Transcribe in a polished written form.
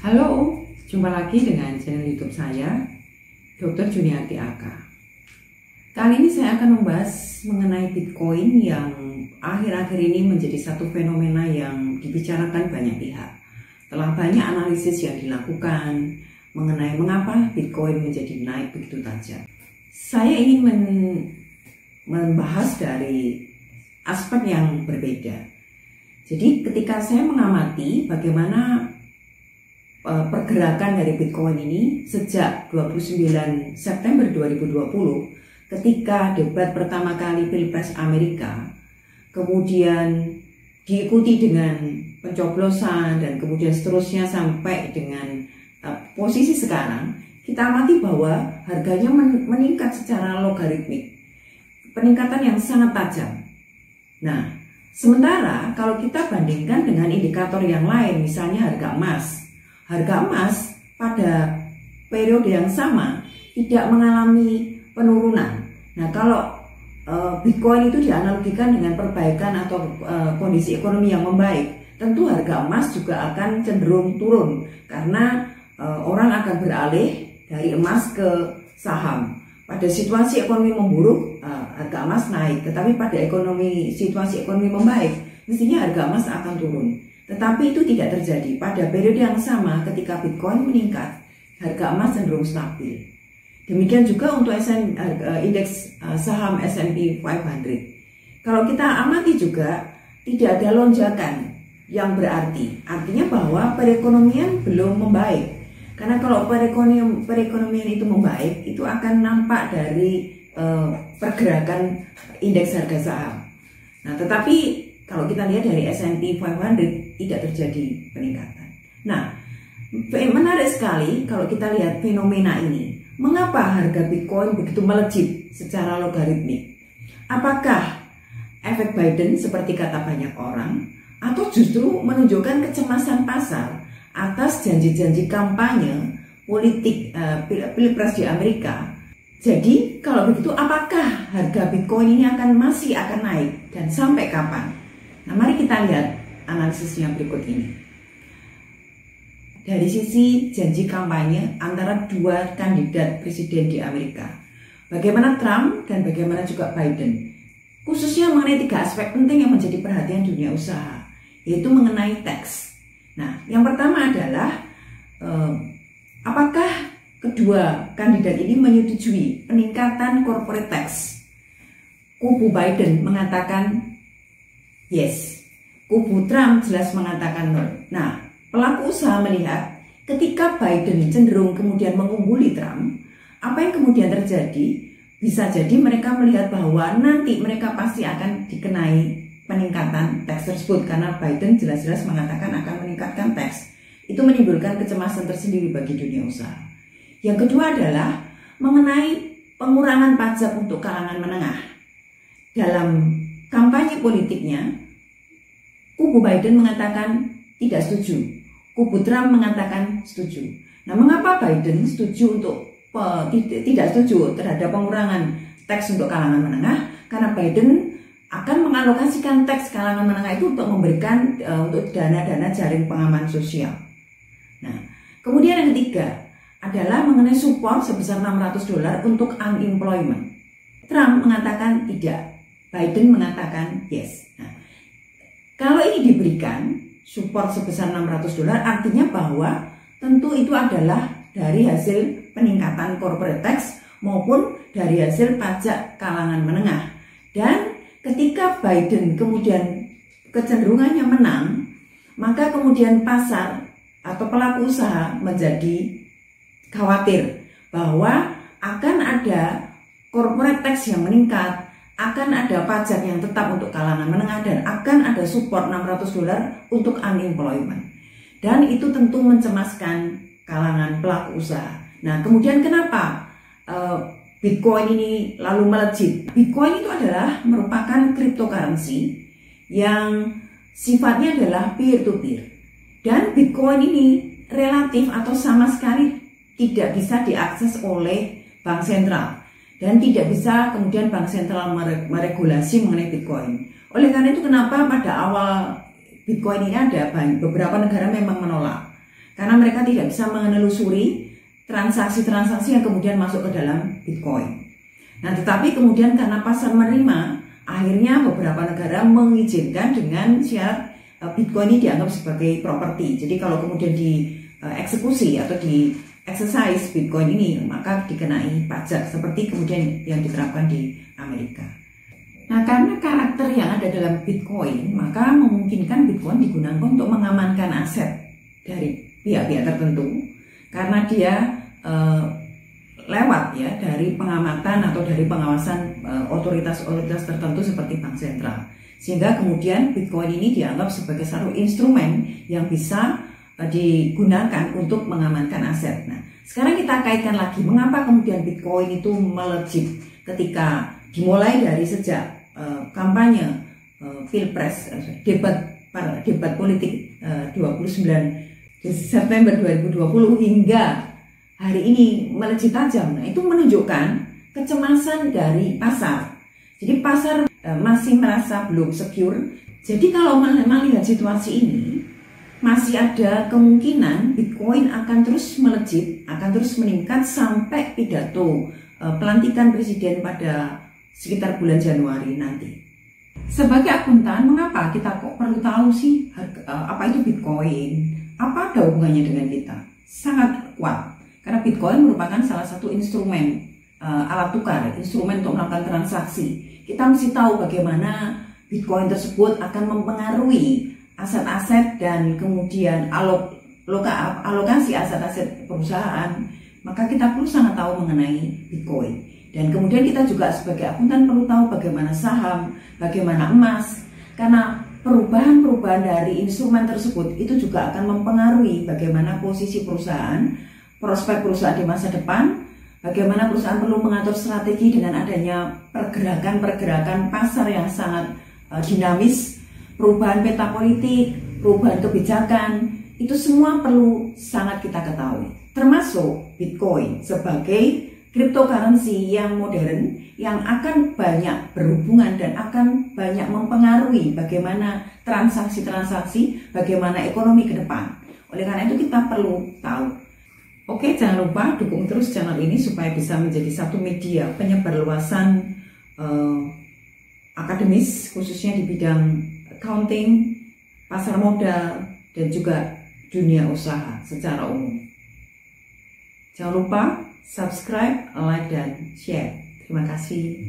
Halo, jumpa lagi dengan channel YouTube saya, Dr. Juniarti Aka. Kali ini saya akan membahas mengenai Bitcoin yang akhir-akhir ini menjadi satu fenomena yang dibicarakan banyak pihak. Telah banyak analisis yang dilakukan mengenai mengapa Bitcoin menjadi naik begitu tajam. Saya ingin membahas dari aspek yang berbeda. Jadi ketika saya mengamati bagaimana pergerakan dari Bitcoin ini sejak 29 September 2020 ketika debat pertama kali Pilpres Amerika, kemudian diikuti dengan pencoblosan dan kemudian seterusnya sampai dengan posisi sekarang, kita amati bahwa harganya meningkat secara logaritmik, peningkatan yang sangat tajam. Nah, sementara kalau kita bandingkan dengan indikator yang lain, misalnya harga emas pada periode yang sama tidak mengalami penurunan. Nah, kalau Bitcoin itu dianalogikan dengan perbaikan atau kondisi ekonomi yang membaik, tentu harga emas juga akan cenderung turun karena orang akan beralih dari emas ke saham. Pada situasi ekonomi memburuk, harga emas naik, tetapi pada situasi ekonomi membaik, mestinya harga emas akan turun. Tetapi itu tidak terjadi. Pada periode yang sama ketika Bitcoin meningkat, harga emas cenderung stabil. Demikian juga untuk indeks saham S&P 500. Kalau kita amati juga tidak ada lonjakan yang berarti. Artinya bahwa perekonomian belum membaik. Karena kalau perekonomian itu membaik, itu akan nampak dari pergerakan indeks harga saham. Nah, tetapi kalau kita lihat dari S&P 500 tidak terjadi peningkatan. Nah, menarik sekali kalau kita lihat fenomena ini. Mengapa harga Bitcoin begitu melejit secara logaritmik? Apakah efek Biden seperti kata banyak orang, atau justru menunjukkan kecemasan pasar atas janji-janji kampanye politik Pilpres di Amerika? Jadi kalau begitu, apakah harga Bitcoin ini masih akan naik dan sampai kapan? Nah, mari kita lihat analisisnya berikut ini. Dari sisi janji kampanye antara dua kandidat presiden di Amerika, bagaimana Trump dan bagaimana juga Biden, khususnya mengenai tiga aspek penting yang menjadi perhatian dunia usaha, yaitu mengenai tax. Nah, yang pertama adalah apakah kedua kandidat ini menyetujui peningkatan corporate tax? Kubu Biden mengatakan yes, kubu Trump jelas mengatakan no. Nah, pelaku usaha melihat ketika Biden cenderung kemudian mengungguli Trump, apa yang kemudian terjadi? Bisa jadi mereka melihat bahwa nanti mereka pasti akan dikenai peningkatan tax tersebut karena Biden jelas-jelas mengatakan akan meningkatkan tax. Itu menimbulkan kecemasan tersendiri bagi dunia usaha. Yang kedua adalah mengenai pengurangan pajak untuk kalangan menengah. Dalam kampanye politiknya, kubu Biden mengatakan tidak setuju, kubu Trump mengatakan setuju. Nah, mengapa Biden setuju untuk tidak setuju terhadap pengurangan teks untuk kalangan menengah? Karena Biden akan mengalokasikan teks kalangan menengah itu untuk memberikan untuk dana-dana jaring pengaman sosial. Nah, kemudian yang ketiga adalah mengenai support sebesar $600 untuk unemployment. Trump mengatakan tidak, Biden mengatakan yes. Nah, kalau ini diberikan support sebesar $600, artinya bahwa tentu itu adalah dari hasil peningkatan corporate tax maupun dari hasil pajak kalangan menengah. Dan ketika Biden kemudian kecenderungannya menang, maka kemudian pasar atau pelaku usaha menjadi khawatir bahwa akan ada corporate tax yang meningkat, akan ada pajak yang tetap untuk kalangan menengah, dan akan ada support $600 untuk unemployment. Dan itu tentu mencemaskan kalangan pelaku usaha. Nah, kemudian kenapa Bitcoin ini lalu melejit? Bitcoin itu adalah merupakan cryptocurrency yang sifatnya adalah peer-to-peer. Dan Bitcoin ini relatif atau sama sekali tidak bisa diakses oleh bank sentral. Dan tidak bisa kemudian bank sentral meregulasi mengenai Bitcoin. Oleh karena itu kenapa pada awal Bitcoin ini ada, beberapa negara memang menolak. karena mereka tidak bisa menelusuri transaksi-transaksi yang kemudian masuk ke dalam Bitcoin. Nah, tetapi kemudian karena pasar menerima, akhirnya beberapa negara mengizinkan dengan syarat Bitcoin ini dianggap sebagai properti. Jadi kalau kemudian dieksekusi atau di exercise Bitcoin ini, maka dikenai pajak seperti kemudian yang diterapkan di Amerika. Nah, karena karakter yang ada dalam Bitcoin, maka memungkinkan Bitcoin digunakan untuk mengamankan aset dari pihak-pihak tertentu, karena dia lewat ya dari pengamatan atau dari pengawasan otoritas-otoritas tertentu seperti bank sentral, sehingga kemudian Bitcoin ini dianggap sebagai satu instrumen yang bisa digunakan untuk mengamankan aset. Nah, sekarang kita kaitkan lagi mengapa kemudian Bitcoin itu melejit ketika dimulai dari sejak kampanye pilpres debat politik 29 September 2020 hingga hari ini melejit tajam. Nah, itu menunjukkan kecemasan dari pasar. Jadi pasar masih merasa belum secure. Jadi kalau melihat situasi ini, masih ada kemungkinan Bitcoin akan terus melejit, akan terus meningkat sampai pidato pelantikan presiden pada sekitar bulan Januari nanti. Sebagai akuntan, mengapa kita kok perlu tahu sih apa itu Bitcoin? Apa ada hubungannya dengan kita? Sangat kuat. Karena Bitcoin merupakan salah satu instrumen alat tukar, instrumen untuk melakukan transaksi. Kita mesti tahu bagaimana Bitcoin tersebut akan mempengaruhi aset-aset dan kemudian alokasi aset-aset perusahaan. Maka kita perlu sangat tahu mengenai Bitcoin. Dan kemudian kita juga sebagai akuntan perlu tahu bagaimana saham, bagaimana emas. Karena perubahan-perubahan dari instrumen tersebut itu juga akan mempengaruhi bagaimana posisi perusahaan, prospek perusahaan di masa depan, bagaimana perusahaan perlu mengatur strategi dengan adanya pergerakan-pergerakan pasar yang sangat dinamis, perubahan peta politik, perubahan kebijakan, itu semua perlu sangat kita ketahui. Termasuk Bitcoin sebagai cryptocurrency yang modern yang akan banyak berhubungan dan akan banyak mempengaruhi bagaimana transaksi-transaksi, bagaimana ekonomi ke depan. Oleh karena itu kita perlu tahu. Oke, jangan lupa dukung terus channel ini supaya bisa menjadi satu media penyebarluasan akademis, khususnya di bidang accounting, pasar modal, dan juga dunia usaha secara umum. Jangan lupa subscribe, like, dan share. Terima kasih.